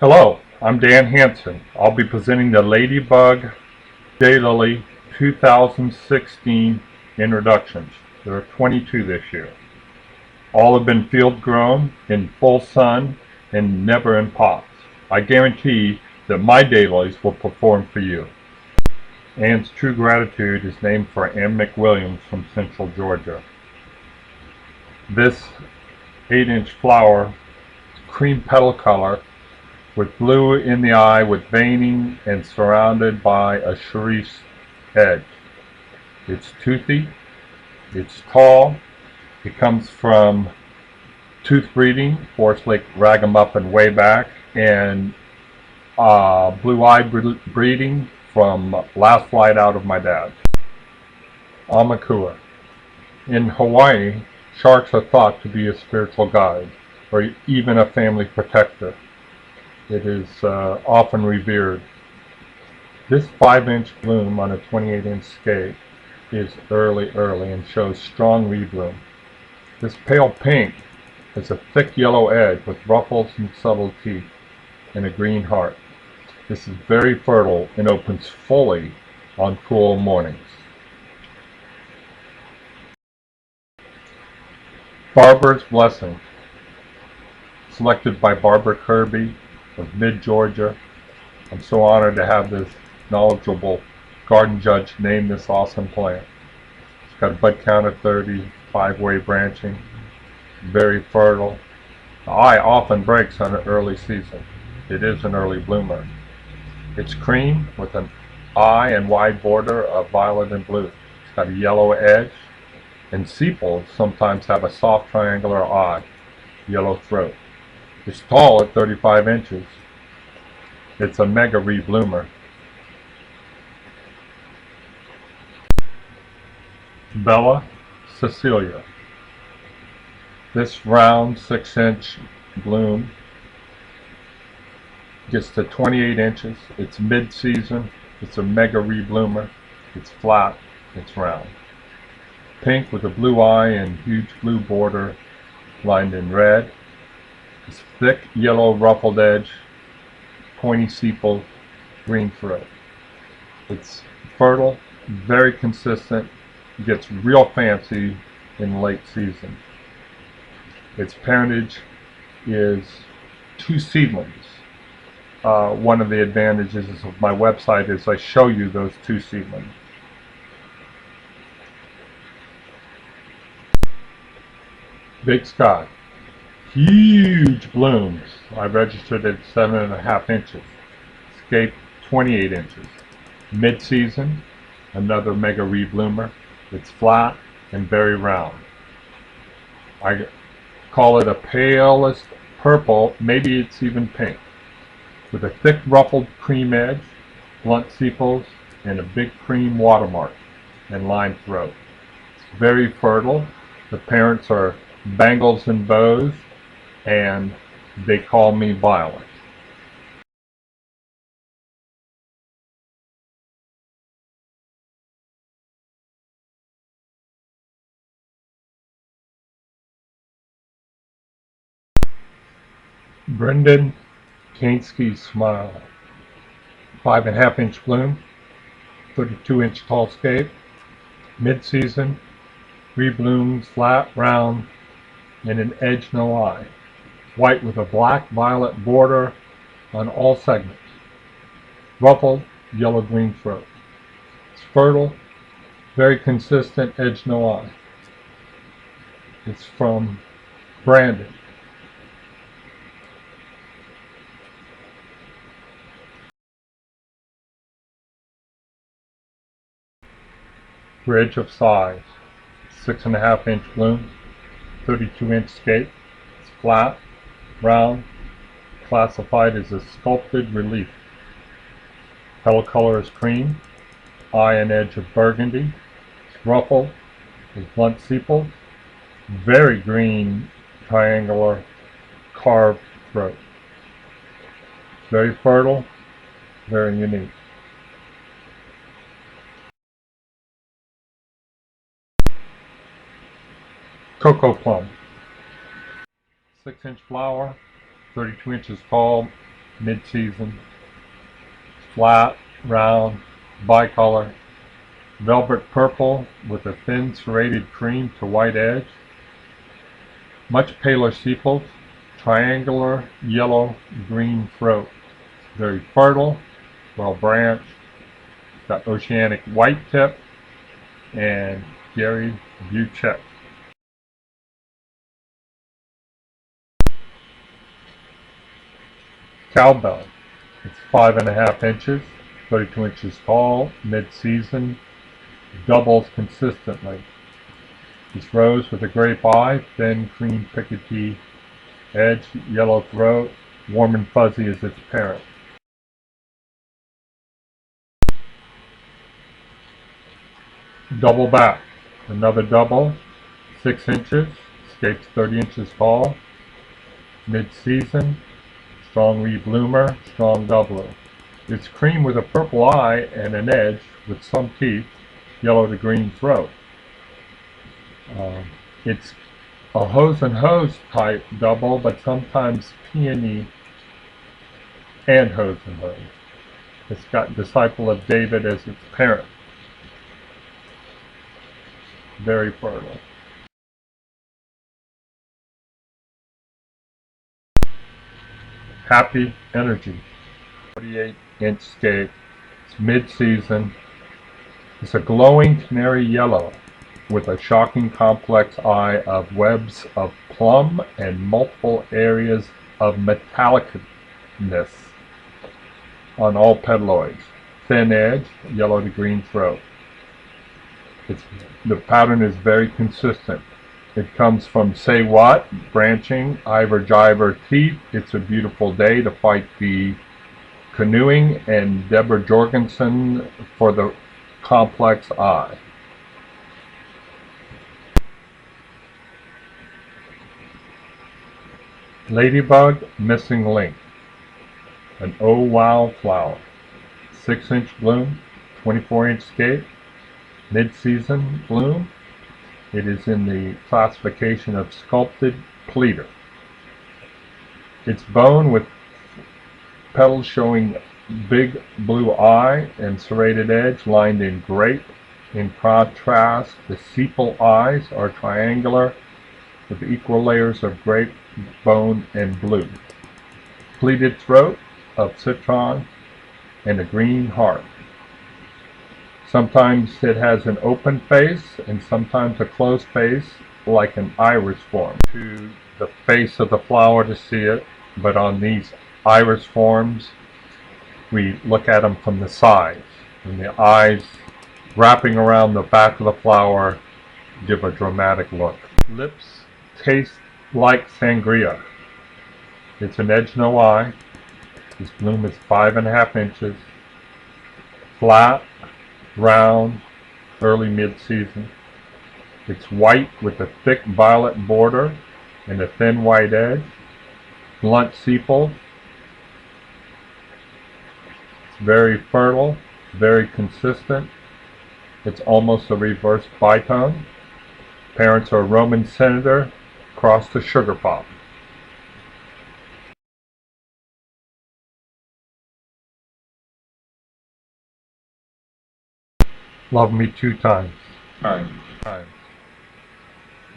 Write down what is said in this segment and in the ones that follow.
Hello, I'm Dan Hansen. I'll be presenting the Ladybug Daylily 2016 introductions. There are 22 this year. All have been field grown, in full sun, and never in pots. I guarantee that my daylilies will perform for you. Anne's True Gratitude is named for Ann McWilliams from Central Georgia. This 8-inch flower, cream petal color, with blue in the eye with veining and surrounded by a cerise edge. It's toothy, it's tall, it comes from tooth breeding, Forest Lake Ragamuffin way back, and blue eye breeding from last flight out of my dad. Amakua. In Hawaii, sharks are thought to be a spiritual guide or even a family protector. It is often revered. This 5-inch bloom on a 28-inch scape is early and shows strong rebloom. This pale pink has a thick yellow edge with ruffles and subtle teeth and a green heart. This is very fertile and opens fully on cool mornings. Barbara's Blessing, selected by Barbara Kirby of Mid-Georgia. I'm so honored to have this knowledgeable garden judge name this awesome plant. It's got a bud count of 30, 5-way branching, very fertile. The eye often breaks on an early season. It is an early bloomer. It's cream with an eye and wide border of violet and blue. It's got a yellow edge, and sepals sometimes have a soft triangular eye, yellow throat. It's tall at 35 inches. It's a mega rebloomer. Bella Cecilia. This round 6-inch bloom gets to 28 inches. It's mid-season. It's a mega rebloomer. It's flat. It's round. Pink with a blue eye and huge blue border lined in red. This thick yellow ruffled edge, pointy sepal, green throat. It's fertile, very consistent, gets real fancy in late season. Its parentage is 2 seedlings. One of the advantages of my website is I show you those 2 seedlings. Big Sky. Huge blooms. I registered at 7.5 inches. Scape 28 inches. Mid-season, another mega rebloomer. It's flat and very round. I call it a palest purple, maybe it's even pink, with a thick ruffled cream edge, blunt sepals, and a big cream watermark and lined throat. It's very fertile. The parents are Bangles and Bows, and they call me Violet. BREDEN KANESKI'S Smile. 5.5-inch bloom, 32-inch tall scape, mid-season, reblooms flat, round, and an edge no eye. White with a black violet border on all segments. Ruffled yellow-green throat. It's fertile, very consistent, edge no eye. It's from Brandon. Bridge of Size. 6.5-inch bloom, 32-inch scape. It's flat, round, classified as a sculpted relief. Petal color is cream, eye and edge of burgundy. It's ruffled with blunt sepals, very green triangular carved throat. Very fertile, very unique. Cocoa Plum. 6-inch flower, 32 inches tall, mid-season, flat, round, bicolor, velvet purple with a thin serrated cream to white edge, much paler sepals, triangular yellow green throat, very fertile, well branched, got oceanic white tip, and Gary Buchek. Cowbell. It's 5.5 inches, 32 inches tall, mid-season, doubles consistently. It's rose with a grape eye, thin cream pickety edge, yellow throat, warm and fuzzy as its parent. Double back. Another double, 6 inches, escapes 30 inches tall, mid-season, strong rebloomer, strong doubler. It's cream with a purple eye and an edge with some teeth, yellow to green throat. It's a hose and hose type double, but sometimes peony and hose and hose. It's got Disciple of David as its parent. Very fertile. Happy Energy. 48-inch scape. It's mid-season. It's a glowing canary yellow with a shocking complex eye of webs of plum and multiple areas of metallicness on all petaloids. Thin edge, yellow to green throat. The pattern is very consistent. It comes from Say What, branching, Ivor Jiver teeth. It's a beautiful day to fight the canoeing, and Deborah Jorgensen for the complex eye. Ladybug Missing Link. An Oh Wow flower. 6-inch bloom, 24-inch scape, mid-season bloom. It is in the classification of sculpted pleater. It's bone with petals showing big blue eye and serrated edge lined in grape. In contrast, the sepal eyes are triangular with equal layers of grape, bone, and blue. Pleated throat of citron and a green heart. Sometimes it has an open face and sometimes a closed face like an iris form. To the face of the flower to see it, but on these iris forms we look at them from the sides, and the eyes wrapping around the back of the flower give a dramatic look. Lips taste like sangria. It's an edge no eye. This bloom is 5.5 inches, flat, round, early mid-season. It's white with a thick violet border and a thin white edge, blunt sepal. It's very fertile, very consistent. It's almost a reverse bitone. Parents are Roman senator, cross to sugar pop. Love Me Two Times. Times.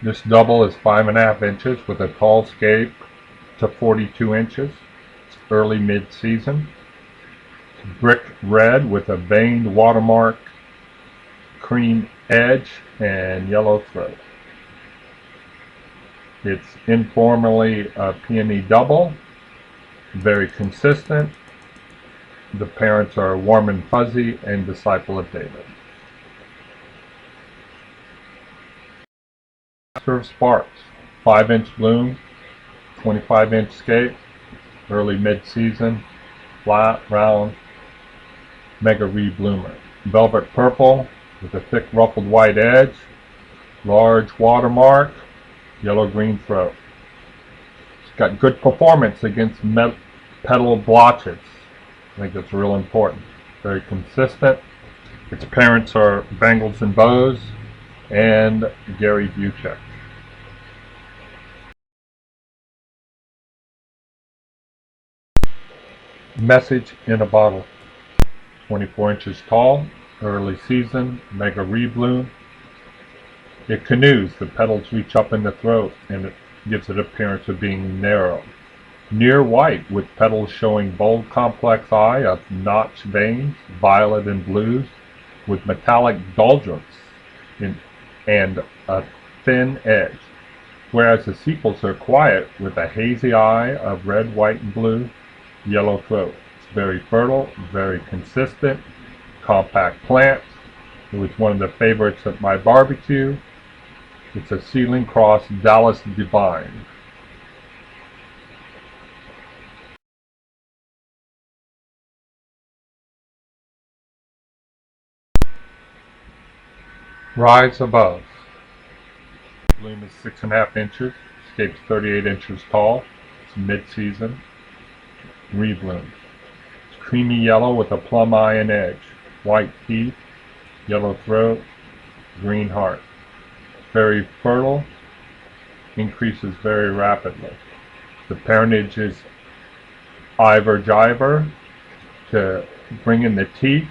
This double is 5.5 inches with a tall scape to 42 inches. It's early mid-season. Brick red with a veined watermark, cream edge, and yellow throat. It's informally a peony double, very consistent. The parents are Warm and Fuzzy and Disciple of David. Master of Sparks, 5-inch bloom, 25-inch scape, early mid-season, flat, round, mega rebloomer. Velvet purple with a thick ruffled white edge, large watermark, yellow-green throat. It's got good performance against petal blotches. I think that's real important. Very consistent. Its parents are Bangles and Bows and Gary Buchek. Message in a bottle. 24 inches tall, early season, mega rebloom. It canoes, the petals reach up in the throat, and it gives it appearance of being narrow. Near white, with petals showing bold complex eye of notched veins, violet and blues, with metallic doldrums and a thin edge. Whereas the sepals are quiet, with a hazy eye of red, white, and blue, yellow throat. It's very fertile, very consistent, compact plant. It was one of the favorites at my barbecue. It's a seedling cross Dallas Divine. Rise above. Bloom is 6.5 inches. Scape's 38 inches tall. It's mid-season. Rebloom. It's creamy yellow with a plum eye and edge. White teeth. Yellow throat. Green heart. Very fertile. Increases very rapidly. The parentage is ivor-jiver to bring in the teeth,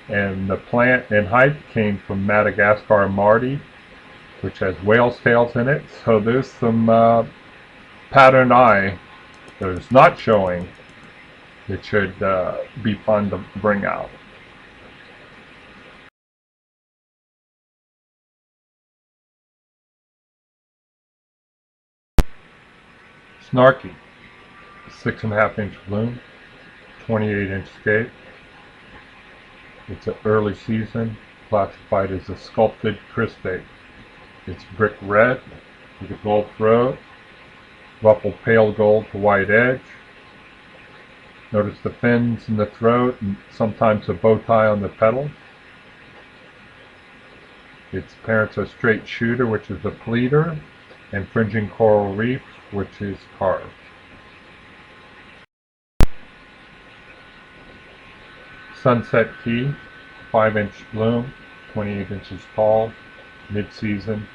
and the plant in height came from Madagascar Mardi, which has whale's tails in it. So there's some pattern eye that is not showing that should be fun to bring out. Snarky, 6.5 inch bloom, 28 inch scape. It's an early season, classified as a sculpted crispate. It's brick red with a gold throat, ruffled pale gold to white edge. Notice the fins in the throat and sometimes a bow tie on the petals. Its parents are straight shooter, which is a pleater, and fringing coral reef, which is carved. Sunset Key, 5 inch bloom, 28 inches tall, mid-season,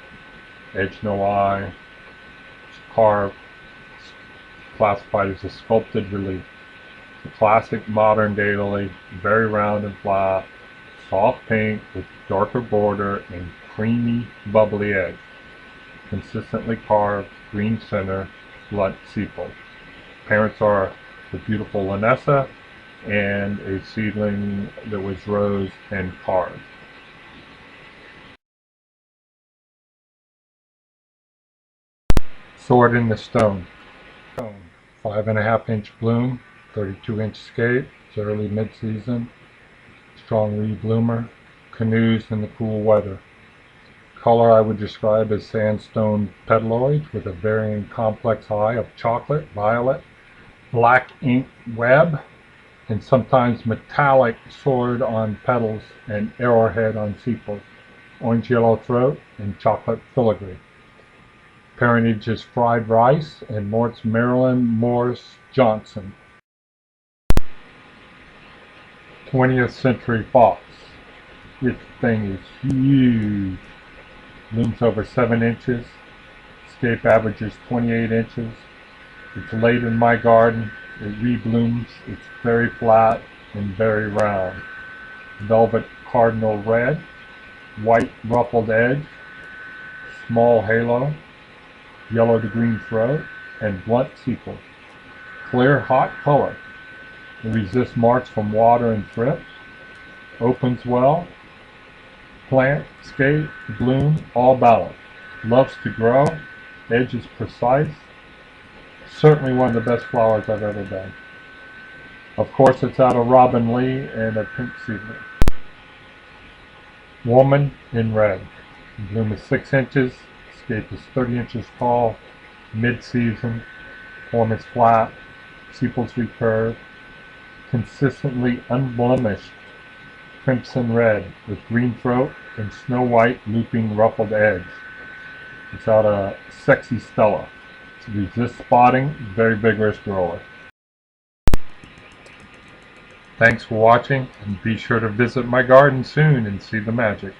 edge no eye, it's carved, it's classified as a sculpted relief. The classic modern daylily, very round and flat, soft pink with darker border and creamy, bubbly edge. Consistently carved, green center, blunt sepal. Parents are the beautiful Lanessa and a seedling that was rose and carved. Sword in the Stone. 5.5 inch bloom, 32 inch scape, it's early mid-season, strong rebloomer, canoes in the cool weather. Color I would describe as sandstone petaloids with a varying complex eye of chocolate, violet, black ink web, and sometimes metallic sword on petals and arrowhead on sepals, orange-yellow throat, and chocolate filigree. Parentage is fried rice and Mort's Maryland Morris Johnson. 20th Century Fox. This thing is huge. Blooms over 7 inches. Scape averages 28 inches. It's late in my garden. It reblooms. It's very flat and very round. Velvet cardinal red. White ruffled edge. Small halo. Yellow to green throat. And blunt sepal. Clear, hot color. It resists marks from water and thrips. Opens well. Plant, scape, bloom, all balanced. Loves to grow. Edge is precise. Certainly one of the best flowers I've ever done. Of course, it's out of Robin Lee and a pink seedling. Woman in Red. Bloom is 6 inches. Scape is 30 inches tall. Mid-season. Form is flat. Sepals recurve. Consistently unblemished crimson red with green throat and snow white looping ruffled edge. It's out of Sexy Stella. It resists spotting, very vigorous grower. Thanks for watching, and be sure to visit my garden soon and see the magic.